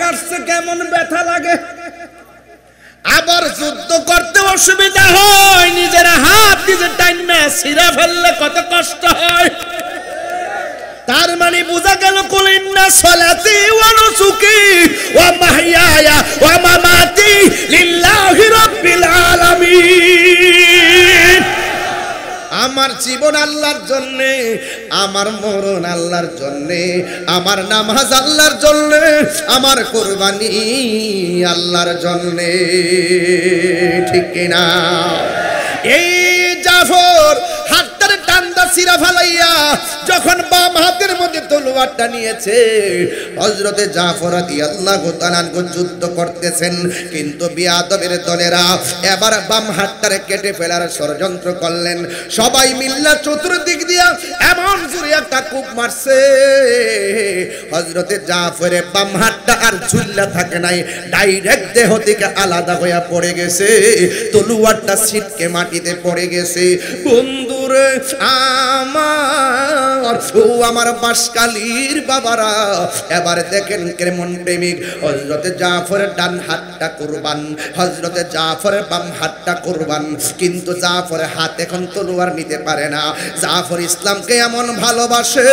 কাটছে কেমন ব্যথা লাগে, আবার যুদ্ধ করতে অসুবিধা হয়, নিজের হাত নিজে টাইনা ছিঁড়ে ফেললে কত কষ্ট হয়। তার মানে বোঝা গেল কুল ইন্না সলাতি ওয়া নুসুকি ওয়া মাহইয়ায়া ওয়া মামাতি লিল্লাহি রাব্বিল আলামিন। আমার জীবন আল্লাহর জন্য, আমার মরণ আল্লাহর জন্য, আমার নামাজ আল্লাহর জন্য, আমার কুরবানি আল্লাহর জন্য, ঠিক কিনা? এই জাফর হাতটার টান্দা ছিঁড়া ফালাইয়া যখন বাম হাতের মধ্যে তলোয়ারটা নিয়েছে, হযরতে জাফর রাদিয়াল্লাহু তাআলা যুদ্ধ করতেছেন, কিন্তু বিয়াদবের দলেরা এবার বাম হাতটারে কেটে ফেলার ষড়যন্ত্র করলেন। সবাই মিল্লা চতুর্দিক দিয়া এমন জোরে একটা কূপ মারছে, হযরতে জাফরের বাম হাতটা আর ঝুল্লা থাকে নাই, ডাইরেক্ট দেহ থেকে আলাদা হয়ে পড়ে গেছে, তলোয়ারটা ছিটকে মাটিতে পড়ে গেছে। বন্ধুরে আমার, ও আমার বাসকালীর বাবারা, এবার দেখেন কেমন প্রেমিক। হযরতে জাফরের ডান হাতটা কুরবান, হযরতে জাফরের বাম হাতটা কুরবান, কিন্তু জাফরের হাত এখন তলোয়ার নিতে পারে না। জাফর ইসলামকে এমন ভালোবাসে,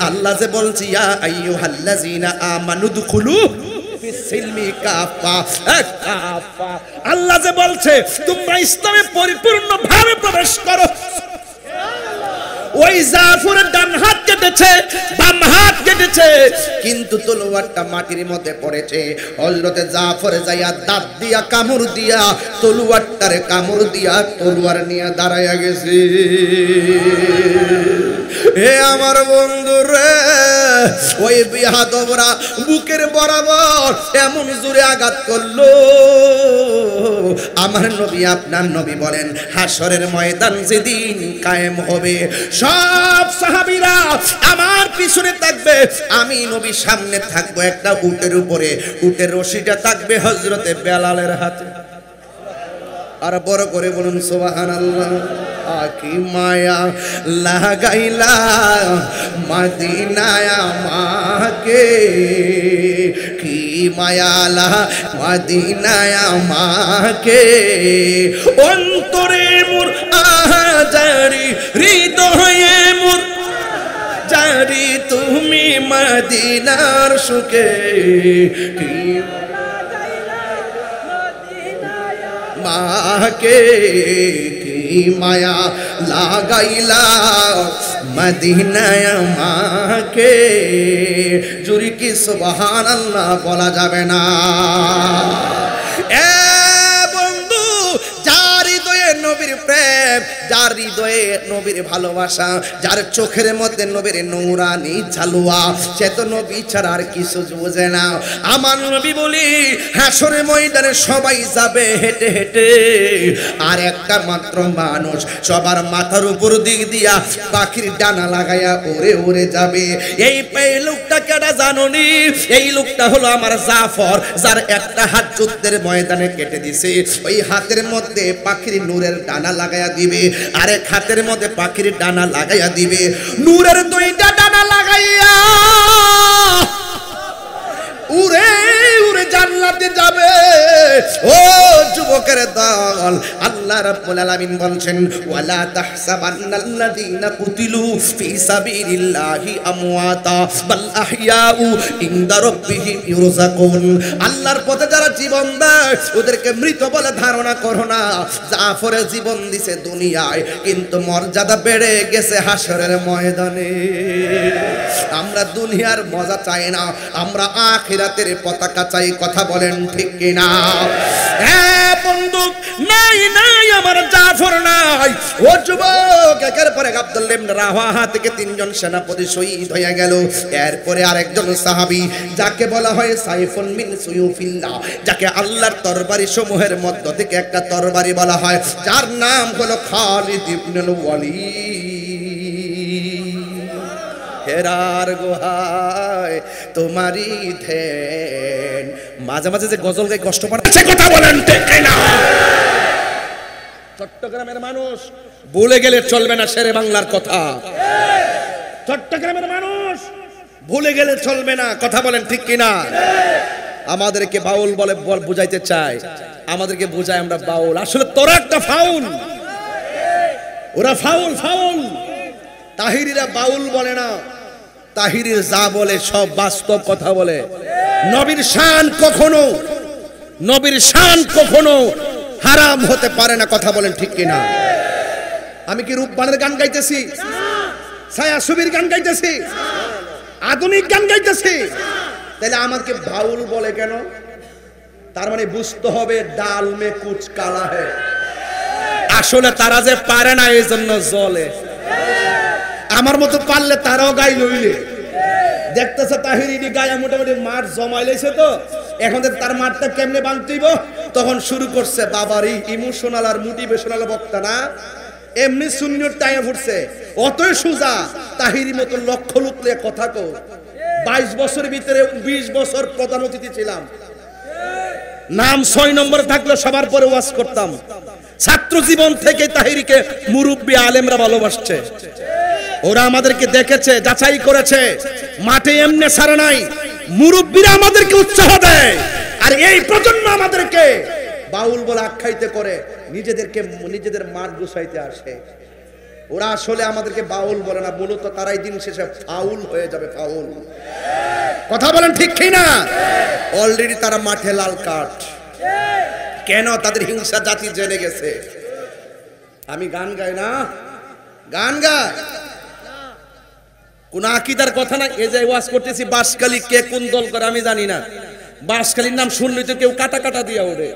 আল্লাহ যে বলছি ইয়া আইয়ুহাল্লাযিনা আমানু দুখুলু ফিসসিলমি কাফা, কাফা। আল্লাহ যে বলছে তোমরা ইসলামে পরিপূর্ণভাবে প্রবেশ করো। ওই জাফরের ডান হাত কেটেছে, বাম হাত কেটেছে, কিন্তু তলোয়ারটা মাটির মধ্যে পড়েছে। হযরতে জাফর যাইয়া দাঁত দিয়া কামড় দিয়া তলোয়ারটারে কামড় দিয়া তলোয়ার নিয়ে দাঁড়াইয়া গেছে। হে আমার বন্ধুরে, ওই বিয়াদবরা বুকের বরাবর এমন জোরে আঘাত করলো, আমার নবী আপনার নবী বলেন হাসরের ময়দান যেদিন কায়েম হবে, সব সাহাবীরা আমার পিছনে থাকবে, আমি নবী সামনে থাকবো একটা উটের উপরে, উটের রশিটা থাকবে হযরতে বেলালের হাতে। আর বড় করে বলুন সুবহানাল্লাহ। কি মায়া লাগাইলা মদিনায় আমাকে, কি মায়া মদিনায় আমাকে, অন্তরে মোর আহাজারি, হৃদয়ে মোর জারি, তুমি মদিনার সুখে, কি মাকে, কি মায়া লাগাইলা মদিনায় আমাকে। জুরি কি সুবহানাল্লাহ বলা যাবে না? এ বন্ধু, যার হৃদয়ে নবীর প্রেম, যার হৃদয়ে নবীর ভালোবাসা, যার চোখের মধ্যে নবীর নূরানি ঝালুয়া, সে তো নবী ছাড়া আর কিছু বোঝে না। আমার নবী বলি হাসরের ময়দানে সবাই যাবে হেঁটে হেঁটে, আর একটা মাত্র মানুষ সবার মাথার উপর দিক দিয়া পাখির ডানা লাগাইয়া উড়ে উড়ে যাবে। এই লোকটা কেডা জানোনি? এই লোকটা হলো আমার জাফর, যার একটা হাত যুদ্ধের ময়দানে কেটে দিছে। ওই হাতের মধ্যে পাখির নূরের ডানা লাগাইয়া দিবে, আরেক হাতের মধ্যে পাখির ডানা লাগাইয়া দিবে, নূরের দুইটা ডানা লাগাইয়া উড়ে উড়ে জান্নাতে যাবে। ও যুবকের দল, আল্লাহ রাব্বুল আলামিন বলছেন ওয়ালা তাহসাবান্নাল্লাযীনা কুতিলু ফি সাবিলিল্লাহি আমওয়াতা বাল আহইয়াউ ইনদা রাব্বিহিম ইউরযাকুন। আল্লাহর পথে যারা জীবন দেয় ওদেরকে মৃত বলে ধারণা করো না। জাফর জীবন দিছে দুনিয়ায়, কিন্তু মর্যাদা বেড়ে গেছে হাসরের ময়দানে। আমরা দুনিয়ার মজা চাই না, আমরা আখিরাতের পতাকা চাই। কথা বলেন ঠিক কিনা? হ্যাঁ বন্ধু, নাই নাই আমার জাফর নাই। ও যুবক, একের পর এক আব্দুল্লাহ ইবনে রাওয়াহা থেকে তিনজন সেনাপতি শহীদ হয়ে গেল। এরপরে আরেকজন সাহাবী, যাকে বলা হয় সাইফুন মিন সুয়ুফিল্লাহ, যাকে আল্লাহর তরবারি সমূহের মধ্য থেকে একটা তরবারি বলা হয়, যার নাম হলো খালিদ ইবনুল ওয়ালিদ। হেরার গুহায় তোমারই ধ্যান। মাঝে মাঝে যে গজল গাই কষ্ট পান, কথা বলেন ঠিক না? চট্টগ্রামের মানুষ ভুলে গেলে চলবে না শেরে বাংলার কথা। চট্টগ্রামের মানুষ ভুলে গেলে চলবে না, কথা বলেন ঠিক কিনা? আমাদেরকে বাউল বলে বুঝাইতে চায়, আমাদেরকে বুঝায় আমরা বাউল। আসলে তোরা একটা ফাউল, ওরা ফাউল ফাউল। তাহিরিরা বাউল বলে না, তাহিরির যা বলে সব বাস্তব কথা বলে। নবীর শান কখনো, নবীর শান কখনো হারাম হতে পারে না, কথা বলেন ঠিক কিনা? আমি কি রূপবানের গান গাইতেছি, ছায়া ছবির গান গাইতেছি, আধুনিক গান গাইতেছি? তাহলে আমাকে বাউল বলে কেন? তার মানে বুঝতে হবে ডাল মে কুচ কালা है। আসলে তারা যে পারে না এই জন্য জ্বলে। আমার মতো পারলে তারাও গাই লইলে। দেখতেছে তাহিরি গায়ে মোটামুটি মাঠ জমাই লাইছে, তো এখন তার মাঠটা কেমনে বাঁধতেইব তখন শুরু করছে বাবারই ইমোশনাল আর মোটিভেশনাল বক্তা না, এমনি শূন্যর টাইমে ফুটছে। অতই সুজা তাহিরি মতো লক্ষ লুকলে কথা কো। 22 বছরের ভিতরে 20 বছর প্রধান অতিথি ছিলাম, নাম 6 নম্বরে থাকলে সবার পরে ওয়াজ করতাম। ছাত্র জীবন থেকে তাহিরিকে মুরব্বী আলেমরা ভালোবাসছে। ওরা আমাদেরকে দেখেছে, যাচাই করেছে, মাঠে এমনি ছাড়া নাই। মুরব্বীরা আমাদেরকে উৎসাহ দেয়, আর এই প্রজন্ম আমাদেরকে বাউল বলে আখ্যায়িত করে নিজেদের মাঠ গুছাইতে আসে। ওরা আসলে আমাদেরকে বাউল বলে না, মূলত তারাই দিন শেষে ফাউল হয়ে যাবে, ফাউল। কথা বলেন ঠিক কিনা? অলরেডি তারা মাঠে লাল কার্ড। কেন? তাদের হিংসা জাতি জেনে গেছে। আমি গান গাই না, গান গাই কোন আকীদার কথা না। এই যে ওয়াজ করতেছি বাঁশখালী, কে কোন দল করে আমি জানি না। বাঁশখালীর নাম শুনলেই তো কেউ কাটা কাটা দিয়া ওঠে।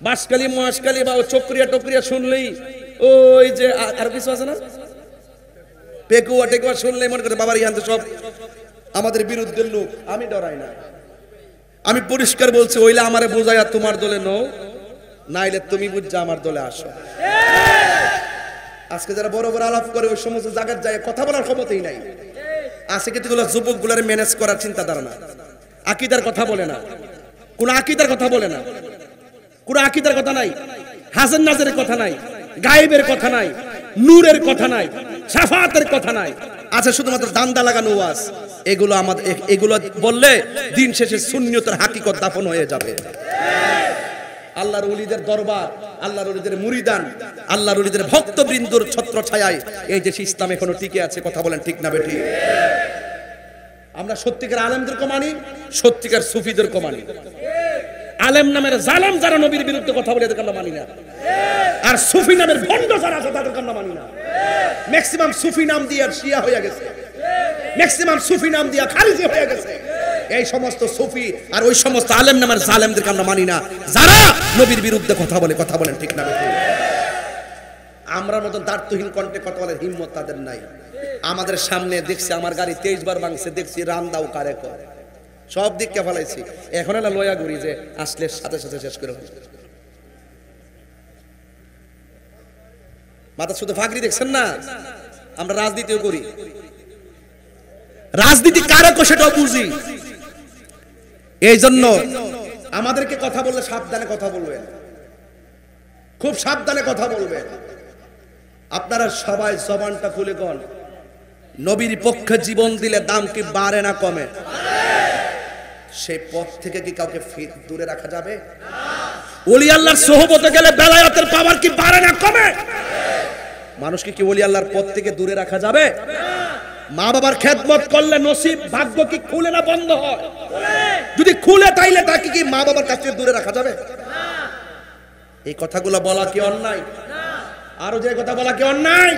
বাঁশখালী, মহেশখালী বা চক্রিয়া টক্রিয়া শুনলেই ওই যে আর কিছু আছে না, পেকুয়া টেকুয়া শুনলেই মনে করে বাবার ইয়ান তো সব আমাদের বিরুদ্ধে লোক। আমি ডরাই না, আমি পরিষ্কার বলছি, ওইলে আমারে বোঝাইয়া তোমার দলে নও, নাইলে তুমি বুঝা আমার দলে আসো। আজকে যারা বড় বড় আলাপ করে ওই সমস্ত জায়গায় যায় কথা বলার ক্ষমতাই নাই। আজকে কিন্তু যুবক গুলার ম্যানেজ করার চিন্তাধারা না, আকীদার কথা বলে না, কোন আকীদার কথা বলে না, কোন আকীদার কথা নাই, হাসান নাজের কথা নাই, গায়েবের কথা নাই, নূরের কথা নাই, শাফাতের কথা নাই। আছে শুধুমাত্র দান্দা লাগানো ওয়াজ। এগুলো আমাদের, এগুলো বললে দিন শেষে সুন্নিয়তের হাকিকত দাফন হয়ে যাবে। আল্লাহর ওলিদের দরবার, আল্লাহর ওলিদের মুরিদান, আল্লাহর ওলিদের ভক্তবৃন্দর ছত্র ছায়ায় এই দেশ ইসলাম এখনো টিকে আছে, কথা বলেন ঠিক না বেঠিক? আমরা সত্যিকার আলেমদেরকে মানি, সত্যিকার সুফিদেরকে মানি। আলেম নামের জালেম যারা নবীর বিরুদ্ধে কথা বলে এদেরকে আমরা মানি না, আর সুফি নামের ভণ্ড যারা আছে তাদেরকে আমরা মানি না। ম্যাক্সিমাম সুফি নাম দিয়ে শিয়া হয়ে গেছে, ম্যাক্সিমাম সুফি নাম দিয়ে খারিজি হয়ে গেছে। এই সমস্ত সুফি আর ওই সমস্ত আলেম নামের জালেমদেরকে আমরা মানি না, যারা নবীর বিরুদ্ধে কথা বলে, কথা বলেন ঠিক না বেঠিক? আমরা মতন দার্থহীন কণ্ঠে কথা বলার হিম্মত তাদের নাই। আমাদের সামনে দেখছি আমার গাড়ি 23 বার ভাঙছে, দেখছি রান্দাও কারে করে, সব দিককে ফেলাইছি। এখন এলা লয়া ঘুরি যে আসলে সাথে সাথে শেষ করে মাথা শুধু ফাঁকরি দেখছেন না। আমরা রাজনীতিও করি, রাজনীতি কারকও সেটাও বুঝি। এই জন্য আমাদেরকে কথা বললে সাবধানে কথা বলবেন, খুব সাবধানে কথা বলবেন। আপনারা সবাই জবানটা খুলে কোন নবীর পক্ষে জীবন দিলে দাম কি বাড়ে না কমে? সেই পথ থেকে কি কাউকে দূরে রাখা যাবে? ওলি আল্লাহর সোহবতে গেলে বেলায়েতের পাওয়ার কি বাড়ে না কমে? মানুষকে কি ওলি আল্লাহর পথ থেকে দূরে রাখা যাবে? মা বাবার খেদমত করলে নসিব ভাগ্য কি খুলে না বন্ধ হয়? যদি খুলে তাইলে তাকে কি মা বাবার কাছ থেকে দূরে রাখা যাবে? এই কথাগুলো বলা কি অন্যায়? আরো যে কথা বলা কি অন্যায়?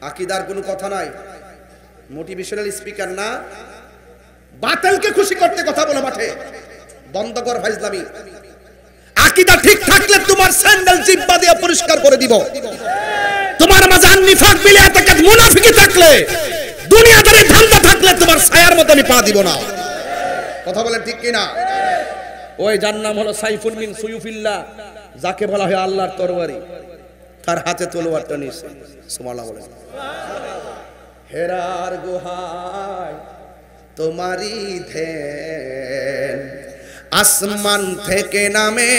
আকীদার কোনো কথা নাই, মোটিভেশনাল স্পিকার না, বাতিলকে খুশি করতে কথা বলা মাঠে বন্ধ কর ফাইজলামি। আকীদা ঠিক থাকলে তোমার স্যান্ডেল জিব্বা দিয়ে পরিষ্কার করে দিব। তোমার মাঝে নিফাক বিলিয়া থেকে মুনাফিকি থাকলে, দুনিয়াদারি ধান্দা থাকলে তোমার ছায়ার মতো আমি পা দিব না, কথা বলেন ঠিক কিনা? ওই যার নাম হলো সাইফুল মিন সুয়ুফিল্লাহ, যাকে বলা হয় আল্লাহর তরবারি, তার হাতে তলোয়ারটা নিয়েছে। সুবহানাল্লাহ বলেন। হেরার গুহায় তোমারই ধ্যান, আসমান থেকে নামে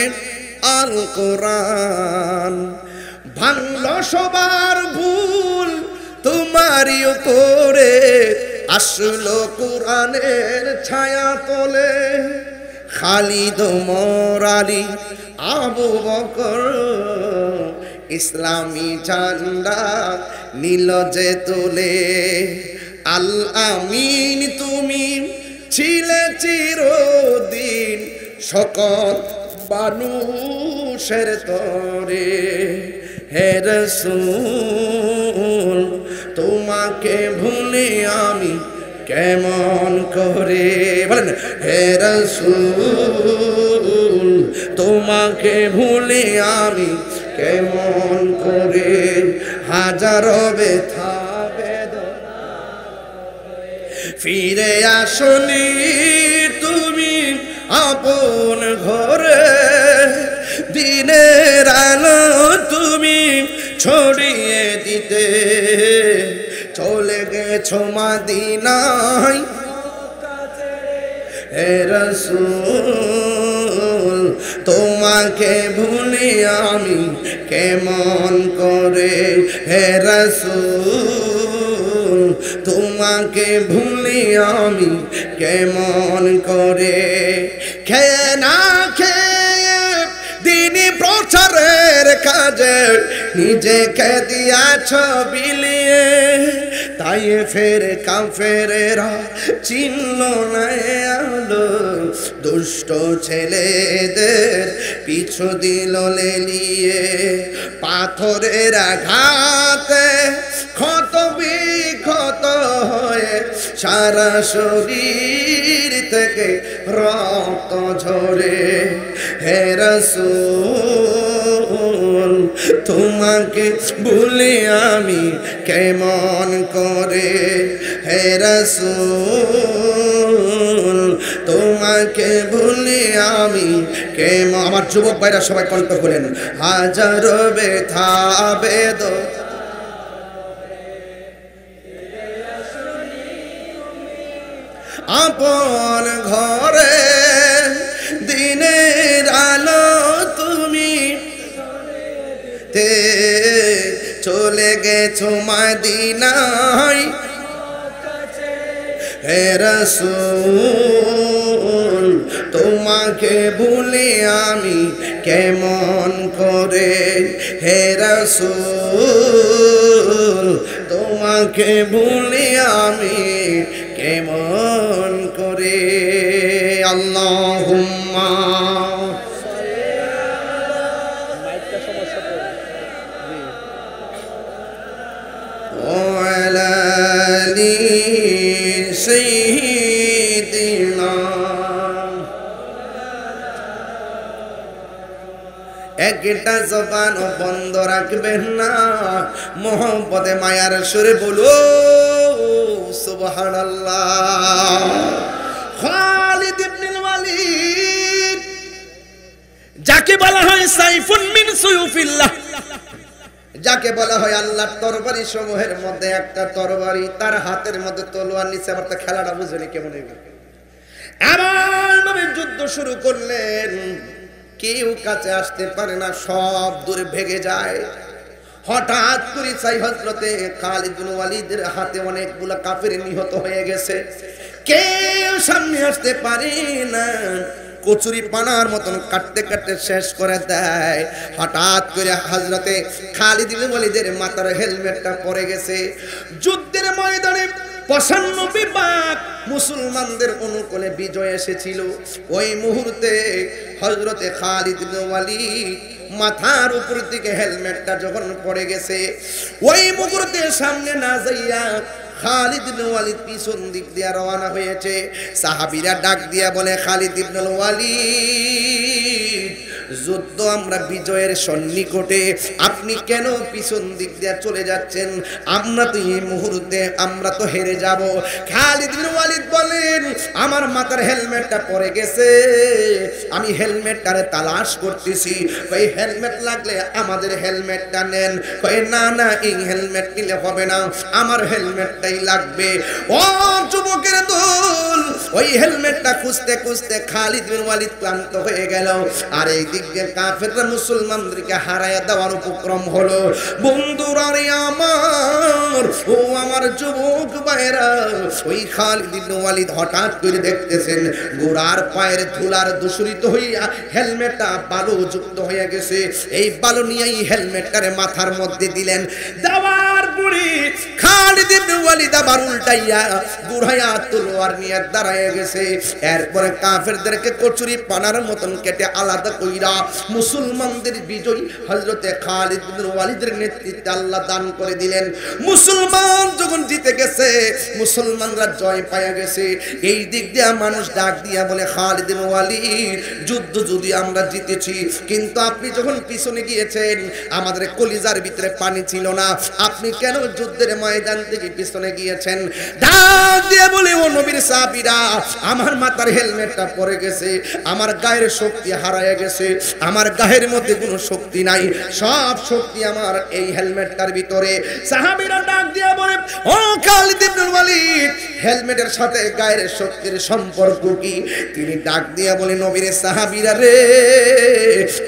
আল কোরআন, ভাঙল সবার ভুল তোমারই উপরে আসলো কোরআনের ছায়া তোলে খালিদ ওমর আলী আবু বকর ইসলামী ঝান্ডা নীল যে তোলে আল আমিন তুমি ছিলে চিরদিন সকল মানুষের তরে হে রাসূল তোমাকে ভুলে আমি কেমন করে বলেন হে রাসূল তোমাকে ভুলে আমি কেমন করে হাজারো ব্যথা বেদনা ফিরে আসনি তুমি আপন ঘরে দিনের আলো তুমি ছড়িয়ে দিতে চলে গেছো মদিনায় হে রাসূল তোমাকে ভুলি আমি কেমন করে হে রাসূল তোমাকে ভুলি আমি কেমন করে খেয়ে না খেয়ে দিনী প্রচারের কাজে নিজেকে দিয়াছ বিলিয়ে তাই ফের কাফেরেরা চিনল না আলো দুষ্ট ছেলেদের পিছু দিল লেলিয়ে পাথরের আঘাতে ক্ষত বিক্ষত হয়ে সারা শরীর থেকে রক্ত ঝরে হে রাসূল তোমাকে ভুলি আমি কেমন করে হে রাসূল তোমাকে ভুলি আমি কেমন আমার যুবক ভাইরা সবাই কণ্ঠ করেন হাজারো ব্যথা বেদনা আপন ঘরে দিনের আলো তুমি তে চলে গেছো মদিনায় হে রাসূল তোমাকে ভুলি আমি কেমন করে হে রাসূল তোমাকে ভুলি আমি কেমন করে আল্লাহুম্মা মাইকটা সমস্যা তো ওয়ালা আলি সাইয়্যিদিনা একটা জবান বন্ধ রাখবেন না মোহাম্মদে মায়ার সুরে বলো সুবহানাল্লাহ খালিদ ইবনুল ওয়ালিদ যাকে বলা হয় সাইফুন মিন সুয়ুফিল্লাহ যাকে বলা হয় আল্লাহর তরবারি সমূহের মধ্যে একটা তরবারি তার হাতের মধ্যে তলোয়ার নিচে আবার তা খেলাটা বুঝেনি কেমন আমার নবী যুদ্ধ শুরু করলেন কেউ কাছে আসতে পারে না সব দূরে ভেগে যায় হঠাৎ করে চাই হযরতে খালিদ বিন ওয়ালিদের হাতে অনেকগুলো কাফের নিহত হয়ে গেছে কেউ সামনে আসতে পারে না কচুরি পানার মতন কাটতে কাটতে শেষ করে দেয় হঠাৎ করে হযরতে খালিদ বিন ওয়ালিদের মাথার হেলমেটটা পড়ে গেছে যুদ্ধের ময়দানে 95 ভাগ মুসলমানদের অনুকূলে বিজয় এসেছিল ওই মুহূর্তে হযরতে খালিদ বিন ওয়ালিদ মাথার উপর থেকে হেলমেটটা যখন পড়ে গেছে ওই মুহূর্তে সামনে না যাইয়া খালিদ ইবনে ওয়ালিদ পিছন দিক দিয়ে রওনা হয়েছে সাহাবীরা ডাক দিয়া বলে খালিদ ইবনে ওয়ালিদ যুদ্ধ আমরা বিজয়ের সন্নিকটে আপনি কেন পিছন দিক দিয়ে চলে যাচ্ছেন আমরা তো এই মুহূর্তে আমরা তো হেরে যাব খালিদ ইবনে ওয়ালিদ বলেন আমার মাথার হেলমেটটা পড়ে গেছে আমি হেলমেটটারে তালাশ করতেছি ওই হেলমেট লাগলে আমাদের হেলমেটটা নেন কই না না এই হেলমেট নিলে হবে না আমার হেলমেটটাই লাগবে ও যুবকের দল ওই হেলমেটটা খুঁজতে খুঁজতে খালিদ বিন ওয়ালিদ ক্লান্ত হয়ে গেল আর এই দিকে কাফেররা মুসলমানদেরকে হারায়া দেওয়ার উপক্রম হলো বন্ধুরা রে আমার ও আমার যুবক ভাইরা, ওই খালিদ ইবনে ওয়ালিদ হঠাৎ করে দেখতেছেন ঘোড়ার পায়ের ধুলার দূষিত হইয়া হেলমেটটা বালু যুক্ত হয়ে গেছে। এই বালু নিয়েই হেলমেটটারে মাথার মধ্যে দিলেন। দেওয়ার পরে খালিদ ইবনে ওয়ালিদ আবার উল্টাইয়া ঘোড়ায়া তলোয়ার নিয়ে দাঁড়ায় গেছে। এরপরে কাফেরদেরকে কচুরি পানার মতন কেটে আলাদা কইরা মুসলমানদের বিজয় হযরতে খালিদ ইবনে ওয়ালিদের নেতৃত্বে আল্লাহ দান করে দিলেন। মুসলমান যখন জিতে গেছে, মুসলমানরা জয় পায়া গেছে, এই দিক দিয়ে মানুষ ডাক দিয়া বলে, খালিদ ইবনে ওয়ালিদ যুদ্ধ যদি আমরা জিতেছি, কিন্তু আপনি যখন পিছনে গিয়েছেন আমাদের কলিজার ভিতরে পানি ছিল না, আপনি কেন যুদ্ধের ময়দান থেকে পিছনে গিয়েছেন? ডাক দিয়ে বলে, ও নবীর সাহাবীরা, আমার মাথার হেলমেটটা পড়ে গেছে, আমার গায়ের শক্তি হারায় গেছে, আমার গায়ের মধ্যে কোনো শক্তি নাই, সব শক্তি আমার এই হেলমেটটার ভিতরে। সাহাবীরা ডাক দিয়ে বলে, ও খালিদ ইবনে ওয়ালিদ, হেলমেটের সাথে গায়ের শক্তির সম্পর্ক কি? তিনি ডাক দিয়ে বলে, নবীর সাহাবীরা রে,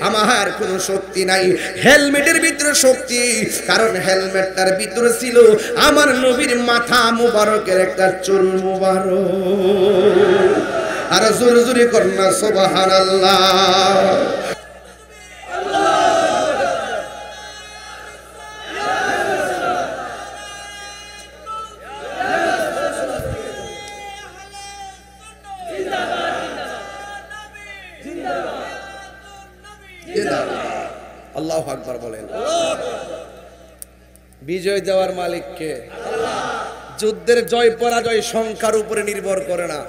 আমার কোনো শক্তি নাই, হেলমেটের ভিতরে শক্তি, কারণ হেলমেটটার ভিতরে ছিল আমার নবীর মাথা মুবারকের একটা চুল মুবারক। আর জোরে জোরে করনা সুবহানাল্লাহ। আল্লাহু আকবার বলেন। বিজয় দেওয়ার মালিক কে? যুদ্ধের জয় পরাজয় সংখ্যার উপরে নির্ভর করে না,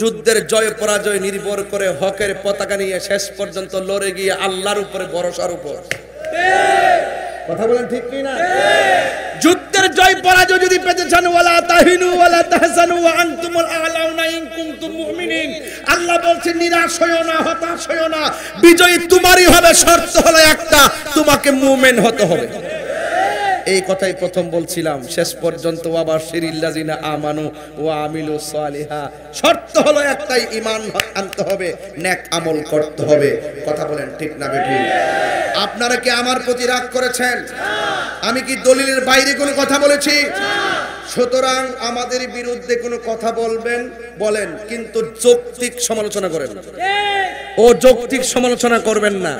যুদ্ধের জয় পরাজয় নির্ভর করে হকের পতাকা নিয়ে শেষ পর্যন্ত লড়ে গিয়ে আল্লাহর উপরে ভরসার উপর। কথা বলেন ঠিক কি না? যুদ্ধের জয় পরাজয় যদি পেতে চান, ওয়ালা তাহিনু ওয়ালা তাহজানু ওয়া আনতুমুল আ'লাউনা ইন কুনতুম মুমিনিন, আল্লাহ বলছেন নিরাশ হয়ো না, হতাশ হয়ো না, বিজয় তোমারই হবে, শর্ত হলো একটা, তোমাকে মুমিন হতে হবে। এই কথাই প্রথম বলছিলাম, শেষ পর্যন্ত ওয়াবাশিরিল্লাযিনা আমানু ওয়া আমিলুস সালিহা, শর্ত হলো একটাই, ঈমান আনতে হবে, নেক আমল করতে হবে। কথা বলেন ঠিক না বেঠিক? আপনারা কি আমার প্রতি রাগ করেছেন? আমি কি দলিলের বাইরে কোনো কথা বলেছি? সুতরাং আমাদের বিরুদ্ধে কোনো কথা বলবেন বলেন, কিন্তু যৌক্তিক সমালোচনা করেন, ও যৌক্তিক সমালোচনা করবেন না।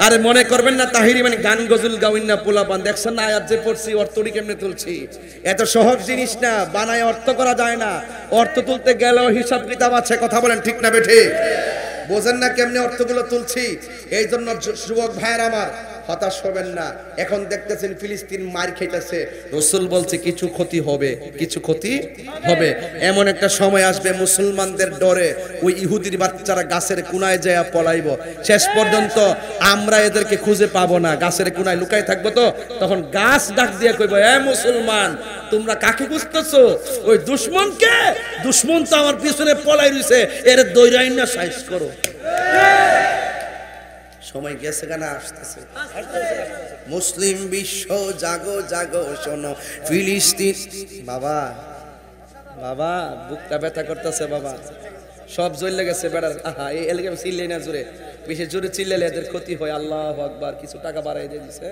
আরে মনে করবেন না তাহিরি মানে গান গজল গাউন না, পোলাপান দেখছেন না আয়াত যে পড়ছি অর্থটি কেমনে তুলছি, এত সহজ জিনিস না, বানায় অর্থ করা যায় না, অর্থ তুলতে গেলেও হিসাব কিতাব আছে। কথা বলেন ঠিক না বেঠিক? বোঝেন না কেমনে অর্থগুলো তুলছি? এই জন্য যুবক ভাইয়ের আমার, হতাশ হবেন না। এখন দেখতেছেন ফিলিস্তিন মার খাইতেছে, রাসূল বলছে কিছু ক্ষতি হবে, কিছু ক্ষতি হবে। এমন একটা সময় আসবে মুসলমানদের ডরে ওই ইহুদির বাচ্চারা গাছের কোনায় যায় পলাইব, শেষ পর্যন্ত আমরা এদেরকে খুঁজে পাবো না, গাছের কোনায় লুকাই থাকবো। তো তখন গাছ ডাক দিয়ে কইব, এ মুসলমান, তোমরা কাকে খুঁজতেছো? ওই দুশমনকে, দুশমন তো আমার পিছনে পলাই রইছে, এর দৈরাইন না সাইজ করো। সময় গেছে গানা আসতেছে। মুসলিম বিশ্ব জাগো জাগো শোনো ফিলিস্তিন। বাবা বাবা বুকটা ব্যথা করতেছে বাবা, সব জ্বলে গেছে বেড়ার। আহা, এই এলাকা চিল্লাই না জোরে, বেশি জোরে চিল্লাইলে এদের ক্ষতি হয়। আল্লাহু আকবার, কিছু টাকা বাড়াই দিয়েছে।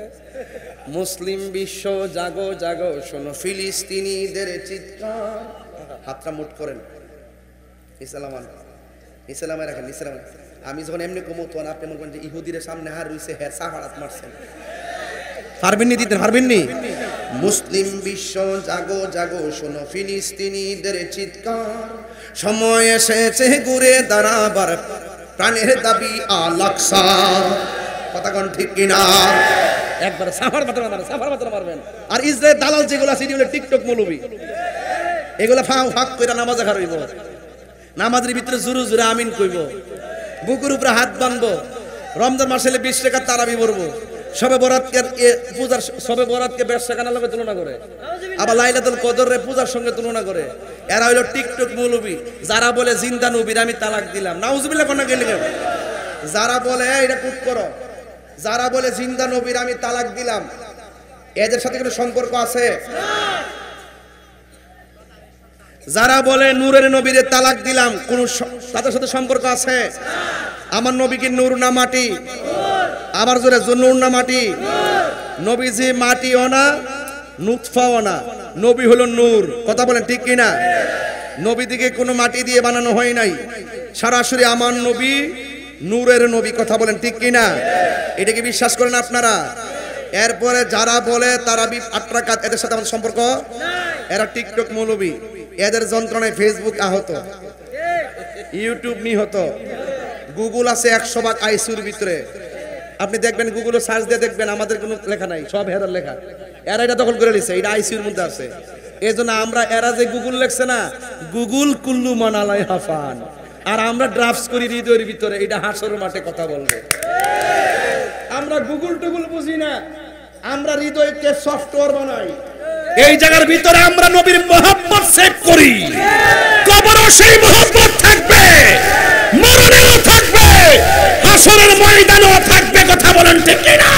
মুসলিম বিশ্ব জাগো জাগো শোনো ফিলিস্তিনিদের চিৎকার। হাতটা মুঠ করেন, ইসলাম ইসলামে রাখেন, ইসলাম। আমি যখন এমনি কমো তখন আপনি মনে করেন যে ইহুদির সামনে হার রইছে, হ্যাঁ সাহারাত মারছেন, পারবেননি দিতে, পারবেননি। মুসলিম বিশ্ব জাগো জাগো শোনো ফিলিস্তিনিদের চিৎকার, সময় এসেছে ঘুরে দাঁড়াবার, প্রাণের দাবি আল আকসা। কথা কোন ঠিক কিনা? একবার সাফার মাত্রা মারবেন, সাফার মাত্রা মারবেন। আর ইসরায়েল দালাল যেগুলো আছে এগুলো টিকটক মৌলবি, এগুলো ফাঁক করে নামাজে খারাইব, নামাজের ভিতরে জোরে জোরে আমিন কইব, বুকের উপরে হাত বাঁধবো, রমজান মাসে 20 টাকা তারাবি পড়বো, সবে বরাতকে পূজার, সবে বরাতকে ব্যবসা কানার লগে তুলনা করে, আবার লাইলাতুল কদরের পূজার সঙ্গে তুলনা করে। এরা হইলো টিকটক মৌলবি, যারা বলে জিন্দা নবীর আমি তালাক দিলাম, নাউজুবিল্লাহ কোন গেলে, যারা বলে এটা কুট করো, যারা বলে জিন্দা নবীর আমি তালাক দিলাম, এদের সাথে কোনো সম্পর্ক আছে? যারা বলে নূরের নবীরে তালাক দিলাম, কোন তাদের সাথে সম্পর্ক আছে? আমার নবী কি নূর না মাটি? আবার জোরে, নূর না মাটি? নবীজি মাটিও না, নুতফাও না, নবী হলো নূর। কথা বলেন ঠিক কি না? নবীদিকে কোনো মাটি দিয়ে বানানো হয় নাই, সরাসরি আমার নবী নূরের নবী। কথা বলেন ঠিক কি না? এটাকে বিশ্বাস করেন আপনারা? এরপরে যারা বলে তারা আট্রাকাত, এদের সাথে আমাদের সম্পর্ক এরা টিকটক মৌলবী, এদের যন্ত্রণায় ফেসবুক আহত, ইউটিউব নিহত, গুগল আছে 100 ভাগ আইসিউর ভিতরে। আপনি দেখবেন গুগলে সার্চ দিয়ে দেখবেন আমাদের কোনো লেখা নাই, সব হেরার লেখা। এরা এটা দখল করে নিছে, এটা আইসিউর মধ্যে আছে। এই জন্য আমরা, এরা যে গুগল লেখছে না, গুগল কুল্লু মানালাই হাফান, আর আমরা ড্রাফটস করি হৃদয়ের ভিতরে, এটা হাসর মাঠে কথা বলবে। আমরা গুগল টুগুল বুঝি না, আমরা হৃদয়কে সফটওয়্যার বানাই। এই জায়গার ভিতরে আমরা নবীর মহব্বত সেভ করি, কবরও সেই মহব্বত থাকবে, মরণেও থাকবে, হাসরের ময়দানেও থাকবে। কথা বলেন ঠিক কিনা?